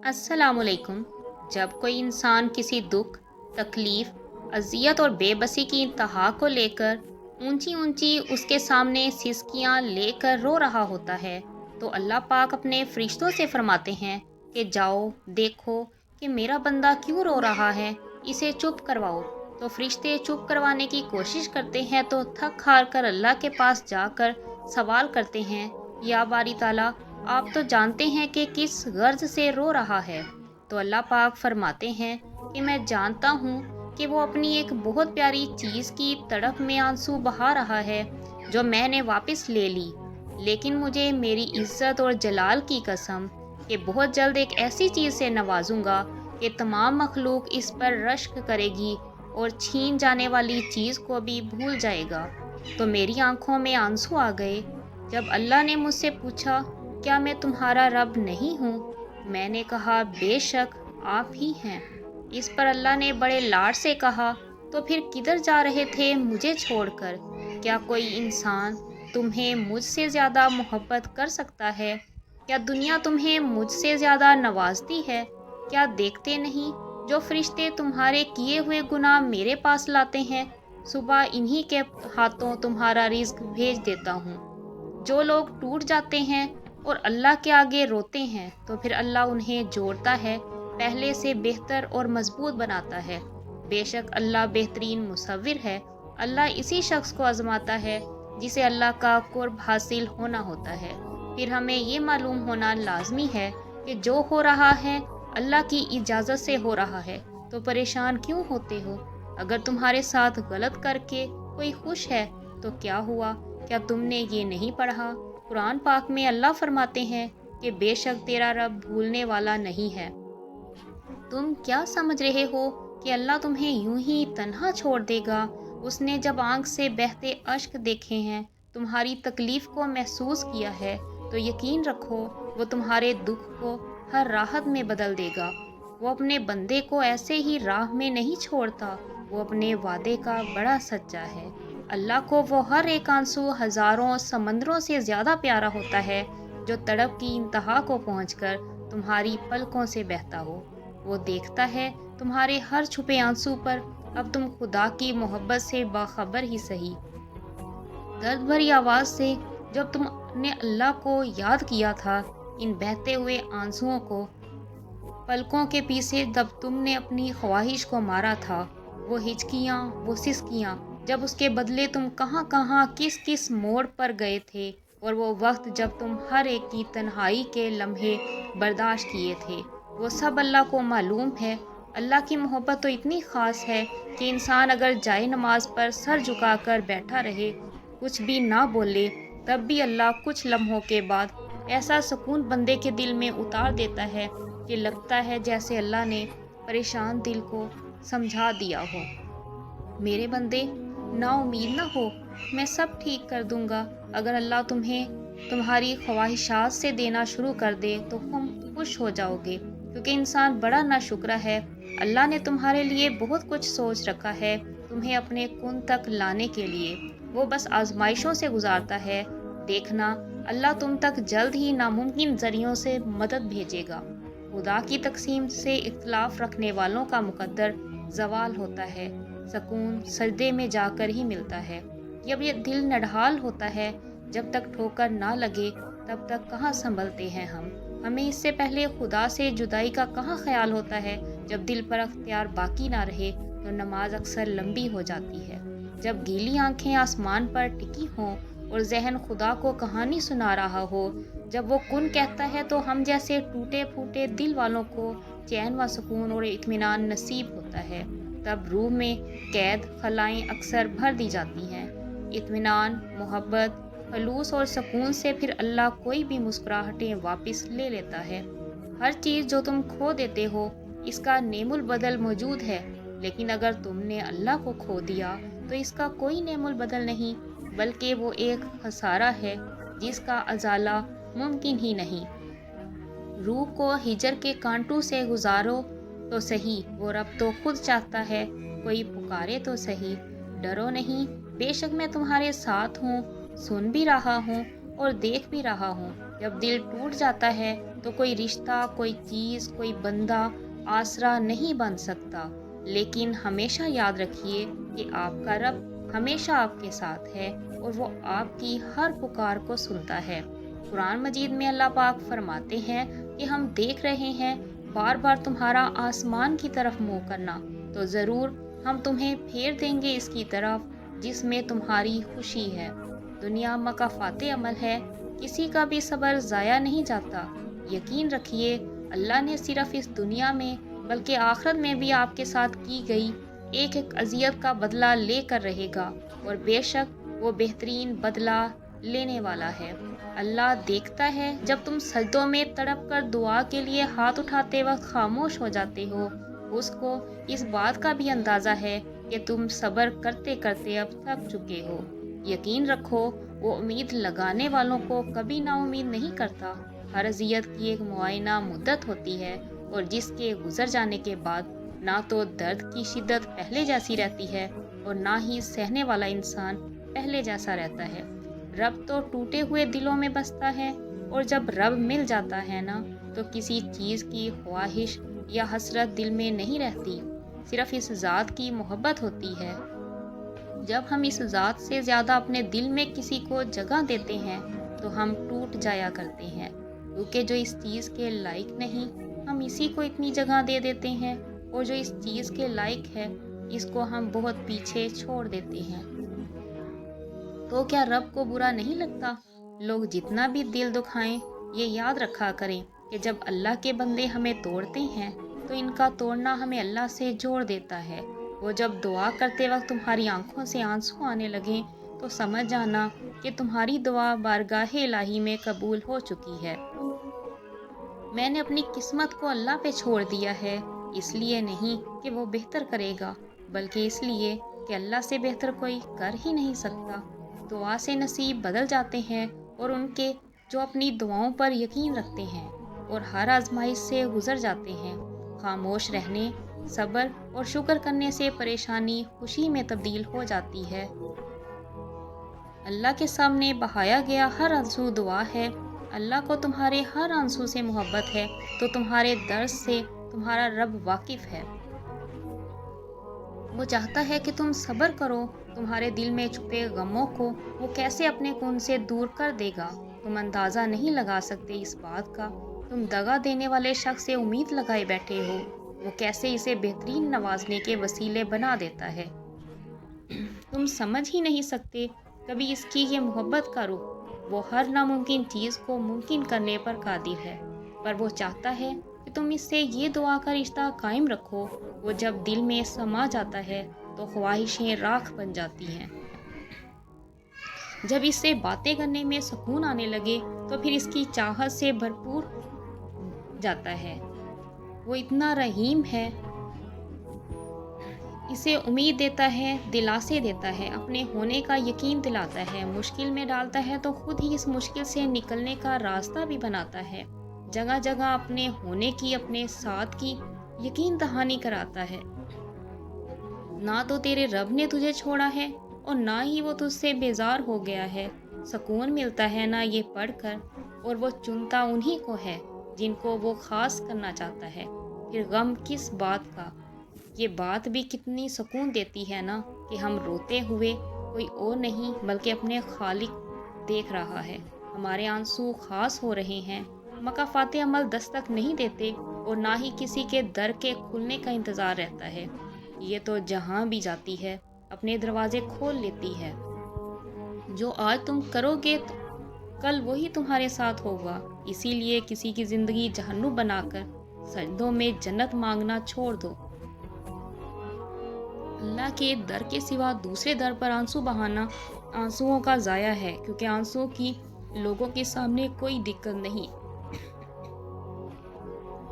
السلام علیکم۔ جب کوئی انسان کسی دکھ، تکلیف، اذیت اور بے بسی کی انتہا کو لے کر اونچی اونچی اس کے سامنے سسکیاں لے کر رو رہا ہوتا ہے تو اللہ پاک اپنے فرشتوں سے فرماتے ہیں کہ جاؤ دیکھو کہ میرا بندہ کیوں رو رہا ہے، اسے چپ کرواؤ۔ تو فرشتے چپ کروانے کی کوشش کرتے ہیں تو تھک ہار کر اللہ کے پاس جا کر سوال کرتے ہیں، یا باری تعالیٰ، آپ تو جانتے ہیں کہ کس غرض سے رو رہا ہے۔ تو اللہ پاک فرماتے ہیں کہ میں جانتا ہوں کہ وہ اپنی ایک بہت پیاری چیز کی تڑپ میں آنسو بہا رہا ہے جو میں نے واپس لے لی، لیکن مجھے میری عزت اور جلال کی قسم کہ بہت جلد ایک ایسی چیز سے نوازوں گا کہ تمام مخلوق اس پر رشک کرے گی اور چھین جانے والی چیز کو بھی بھول جائے گا۔ تو میری آنکھوں میں آنسو آ گئے جب اللہ نے مجھ سے پوچھا، کیا میں تمہارا رب نہیں ہوں؟ میں نے کہا، بے شک آپ ہی ہیں۔ اس پر اللہ نے بڑے لاڈ سے کہا، تو پھر کدھر جا رہے تھے مجھے چھوڑ کر؟ کیا کوئی انسان تمہیں مجھ سے زیادہ محبت کر سکتا ہے؟ کیا دنیا تمہیں مجھ سے زیادہ نوازتی ہے؟ کیا دیکھتے نہیں جو فرشتے تمہارے کیے ہوئے گناہ میرے پاس لاتے ہیں؟ صبح انہی کے ہاتھوں تمہارا رزق بھیج دیتا ہوں۔ جو لوگ ٹوٹ جاتے ہیں اور اللہ کے آگے روتے ہیں تو پھر اللہ انہیں جوڑتا ہے، پہلے سے بہتر اور مضبوط بناتا ہے۔ بے شک اللہ بہترین مصور ہے۔ اللہ اسی شخص کو آزماتا ہے جسے اللہ کا قرب حاصل ہونا ہوتا ہے۔ پھر ہمیں یہ معلوم ہونا لازمی ہے کہ جو ہو رہا ہے اللہ کی اجازت سے ہو رہا ہے، تو پریشان کیوں ہوتے ہو؟ اگر تمہارے ساتھ غلط کر کے کوئی خوش ہے تو کیا ہوا؟ کیا تم نے یہ نہیں پڑھا؟ قرآن پاک میں اللہ فرماتے ہیں کہ بے شک تیرا رب بھولنے والا نہیں ہے۔ تم کیا سمجھ رہے ہو کہ اللہ تمہیں یوں ہی تنہا چھوڑ دے گا؟ اس نے جب آنکھ سے بہتے اشک دیکھے ہیں، تمہاری تکلیف کو محسوس کیا ہے، تو یقین رکھو وہ تمہارے دکھ کو ہر راحت میں بدل دے گا۔ وہ اپنے بندے کو ایسے ہی راہ میں نہیں چھوڑتا، وہ اپنے وعدے کا بڑا سچا ہے۔ اللہ کو وہ ہر ایک آنسو ہزاروں سمندروں سے زیادہ پیارا ہوتا ہے جو تڑپ کی انتہا کو پہنچ کر تمہاری پلکوں سے بہتا ہو۔ وہ دیکھتا ہے تمہارے ہر چھپے آنسو پر، اب تم خدا کی محبت سے باخبر ہی سہی۔ درد بھری آواز سے جب تم نے اللہ کو یاد کیا تھا، ان بہتے ہوئے آنسوؤں کو پلکوں کے پیچھے جب تم نے اپنی خواہش کو مارا تھا، وہ ہچکیاں، وہ سسکیاں، جب اس کے بدلے تم کہاں کہاں کس کس موڑ پر گئے تھے، اور وہ وقت جب تم ہر ایک کی تنہائی کے لمحے برداشت کیے تھے، وہ سب اللہ کو معلوم ہے۔ اللہ کی محبت تو اتنی خاص ہے کہ انسان اگر جائے نماز پر سر جھکا کر بیٹھا رہے، کچھ بھی نہ بولے، تب بھی اللہ کچھ لمحوں کے بعد ایسا سکون بندے کے دل میں اتار دیتا ہے کہ لگتا ہے جیسے اللہ نے پریشان دل کو سمجھا دیا ہو۔ میرے بندے، نا امید نہ ہو، میں سب ٹھیک کر دوں گا۔ اگر اللہ تمہیں تمہاری خواہشات سے دینا شروع کر دے تو تم خوش ہو جاؤ گے، کیونکہ انسان بڑا ناشکرا ہے۔ اللہ نے تمہارے لیے بہت کچھ سوچ رکھا ہے تمہیں اپنے کن تک لانے کے لیے، وہ بس آزمائشوں سے گزارتا ہے۔ دیکھنا، اللہ تم تک جلد ہی ناممکن ذریعوں سے مدد بھیجے گا۔ خدا کی تقسیم سے اختلاف رکھنے والوں کا مقدر زوال ہوتا ہے، سکون سجدے میں جا کر ہی ملتا ہے۔ جب یہ دل نڈھال ہوتا ہے، جب تک ٹھوکر نہ لگے تب تک کہاں سنبھلتے ہیں ہم؟ ہمیں اس سے پہلے خدا سے جدائی کا کہاں خیال ہوتا ہے؟ جب دل پر اختیار باقی نہ رہے تو نماز اکثر لمبی ہو جاتی ہے۔ جب گیلی آنکھیں آسمان پر ٹکی ہوں اور ذہن خدا کو کہانی سنا رہا ہو، جب وہ کن کہتا ہے تو ہم جیسے ٹوٹے پھوٹے دل والوں کو چین و سکون اور اطمینان نصیب ہوتا ہے، تب روح میں قید خلائیں اکثر بھر دی جاتی ہیں۔ اطمینان، محبت، خلوص اور سکون سے پھر اللہ کوئی بھی مسکراہٹیں واپس لے لیتا ہے۔ ہر چیز جو تم کھو دیتے ہو، اس کا نعم البدل موجود ہے، لیکن اگر تم نے اللہ کو کھو دیا تو اس کا کوئی نعم البدل نہیں، بلکہ وہ ایک خسارہ ہے جس کا ازالہ ممکن ہی نہیں۔ روح کو ہجر کے کانٹوں سے گزارو تو سہی، وہ رب تو خود چاہتا ہے کوئی پکارے تو سہی۔ ڈرو نہیں، بے شک میں تمہارے ساتھ ہوں، سن بھی رہا ہوں اور دیکھ بھی رہا ہوں۔ جب دل ٹوٹ جاتا ہے تو کوئی رشتہ، کوئی چیز، کوئی بندہ آسرا نہیں بن سکتا۔ لیکن ہمیشہ یاد رکھیے کہ آپ کا رب ہمیشہ آپ کے ساتھ ہے اور وہ آپ کی ہر پکار کو سنتا ہے۔ قرآن مجید میں اللہ پاک فرماتے ہیں کہ ہم دیکھ رہے ہیں بار بار تمہارا آسمان کی طرف منہ کرنا، تو ضرور ہم تمہیں پھیر دیں گے اس کی طرف جس میں تمہاری خوشی ہے۔ دنیا مکافات عمل ہے، کسی کا بھی صبر ضائع نہیں جاتا۔ یقین رکھیے اللہ نے صرف اس دنیا میں بلکہ آخرت میں بھی آپ کے ساتھ کی گئی ایک ایک اذیت کا بدلہ لے کر رہے گا، اور بے شک وہ بہترین بدلہ لینے والا ہے۔ اللہ دیکھتا ہے جب تم سجدوں میں تڑپ کر دعا کے لیے ہاتھ اٹھاتے وقت خاموش ہو جاتے ہو۔ اس کو اس بات کا بھی اندازہ ہے کہ تم صبر کرتے کرتے اب تھک چکے ہو۔ یقین رکھو وہ امید لگانے والوں کو کبھی نا امید نہیں کرتا۔ ہر اذیت کی ایک معینہ مدت ہوتی ہے، اور جس کے گزر جانے کے بعد نہ تو درد کی شدت پہلے جیسی رہتی ہے اور نہ ہی سہنے والا انسان پہلے جیسا رہتا ہے۔ رب تو ٹوٹے ہوئے دلوں میں بستا ہے، اور جب رب مل جاتا ہے نا تو کسی چیز کی خواہش یا حسرت دل میں نہیں رہتی، صرف اس ذات کی محبت ہوتی ہے۔ جب ہم اس ذات سے زیادہ اپنے دل میں کسی کو جگہ دیتے ہیں تو ہم ٹوٹ جایا کرتے ہیں، کیونکہ جو اس چیز کے لائق نہیں ہم اسی کو اتنی جگہ دے دیتے ہیں، اور جو اس چیز کے لائق ہے اس کو ہم بہت پیچھے چھوڑ دیتے ہیں۔ تو کیا رب کو برا نہیں لگتا؟ لوگ جتنا بھی دل دکھائیں، یہ یاد رکھا کریں کہ جب اللہ کے بندے ہمیں توڑتے ہیں تو ان کا توڑنا ہمیں اللہ سے جوڑ دیتا ہے۔ وہ جب دعا کرتے وقت تمہاری آنکھوں سے آنسو آنے لگیں تو سمجھ جانا کہ تمہاری دعا بارگاہ الہی میں قبول ہو چکی ہے۔ میں نے اپنی قسمت کو اللہ پہ چھوڑ دیا ہے، اس لیے نہیں کہ وہ بہتر کرے گا، بلکہ اس لیے کہ اللہ سے بہتر کوئی کر ہی نہیں سکتا۔ دعا سے نصیب بدل جاتے ہیں، اور ان کے جو اپنی دعاؤں پر یقین رکھتے ہیں اور ہر آزمائش سے گزر جاتے ہیں۔ خاموش رہنے، صبر اور شکر کرنے سے پریشانی خوشی میں تبدیل ہو جاتی ہے۔ اللہ کے سامنے بہایا گیا ہر آنسو دعا ہے۔ اللہ کو تمہارے ہر آنسو سے محبت ہے، تو تمہارے درد سے تمہارا رب واقف ہے۔ وہ چاہتا ہے کہ تم صبر کرو۔ تمہارے دل میں چھپے غموں کو وہ کیسے اپنے کون سے دور کر دے گا، تم اندازہ نہیں لگا سکتے اس بات کا۔ تم دغا دینے والے شخص سے امید لگائے بیٹھے ہو، وہ کیسے اسے بہترین نوازنے کے وسیلے بنا دیتا ہے۔ تم سمجھ ہی نہیں سکتے کبھی اس کی یہ محبت کا رخ۔ وہ ہر ناممکن چیز کو ممکن کرنے پر قادر ہے، پر وہ چاہتا ہے کہ تم اس سے یہ دعا کا رشتہ قائم رکھو۔ وہ جب دل میں سما جاتا ہے تو خواہشیں راکھ بن جاتی ہیں۔ جب اس سے باتیں کرنے میں سکون آنے لگے تو پھر اس کی چاہت سے بھرپور جاتا ہے۔ وہ اتنا رحیم ہے، اسے امید دیتا ہے، دلاسے دیتا ہے، اپنے ہونے کا یقین دلاتا ہے، مشکل میں ڈالتا ہے تو خود ہی اس مشکل سے نکلنے کا راستہ بھی بناتا ہے، جگہ جگہ اپنے ہونے کی، اپنے ساتھ کی یقین دہانی کراتا ہے۔ نہ تو تیرے رب نے تجھے چھوڑا ہے اور نہ ہی وہ تجھ سے بیزار ہو گیا ہے۔ سکون ملتا ہے نا یہ پڑھ کر، اور وہ چنتا انہی کو ہے جن کو وہ خاص کرنا چاہتا ہے۔ پھر غم کس بات کا؟ یہ بات بھی کتنی سکون دیتی ہے نا کہ ہم روتے ہوئے کوئی اور نہیں بلکہ اپنے خالق دیکھ رہا ہے۔ ہمارے آنسو خاص ہو رہے ہیں، مکافات عمل دستک نہیں دیتے، اور نہ ہی کسی کے در کے کھلنے کا انتظار رہتا ہے۔ یہ تو جہاں بھی جاتی ہے اپنے دروازے کھول لیتی ہے۔ جو آج تم کرو گے کل وہی تمہارے ساتھ ہوگا، اسی لیے کسی کی زندگی جہنم بنا کر سجدوں میں جنت مانگنا چھوڑ دو۔ اللہ کے در کے سوا دوسرے در پر آنسو بہانا آنسوؤں کا ضائع ہے، کیونکہ آنسو کی لوگوں کے سامنے کوئی دقت نہیں،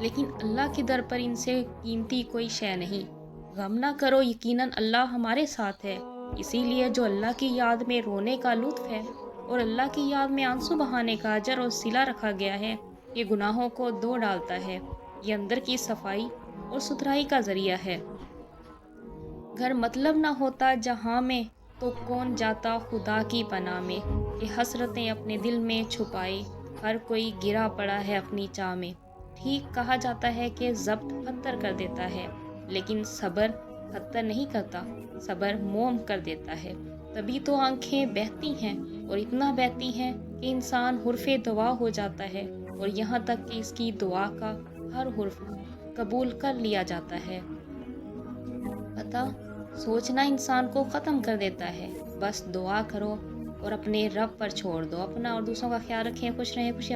لیکن اللہ کے در پر ان سے قیمتی کوئی شے نہیں۔ غم نہ کرو، یقیناً اللہ ہمارے ساتھ ہے۔ اسی لیے جو اللہ کی یاد میں رونے کا لطف ہے اور اللہ کی یاد میں آنسو بہانے کا اجر اور صلہ رکھا گیا ہے، یہ گناہوں کو دھو ڈالتا ہے، یہ اندر کی صفائی اور ستھرائی کا ذریعہ ہے۔ گھر مطلب نہ ہوتا جہاں میں تو کون جاتا خدا کی پناہ میں، کہ حسرتیں اپنے دل میں چھپائے ہر کوئی گرا پڑا ہے اپنی چاہ میں۔ ٹھیک کہا جاتا ہے کہ ضبط پتھر کر دیتا ہے، لیکن صبر پتھر نہیں کرتا، صبر موم کر دیتا ہے۔ تبھی تو آنکھیں بہتی ہیں، اور اتنا بہتی ہیں کہ انسان حرف دعا ہو جاتا ہے، اور یہاں تک کہ اس کی دعا کا ہر حرف قبول کر لیا جاتا ہے۔ پتہ، سوچنا انسان کو ختم کر دیتا ہے۔ بس دعا کرو اور اپنے رب پر چھوڑ دو۔ اپنا اور دوسروں کا خیال رکھیں، خوش رہیں، خوشیاں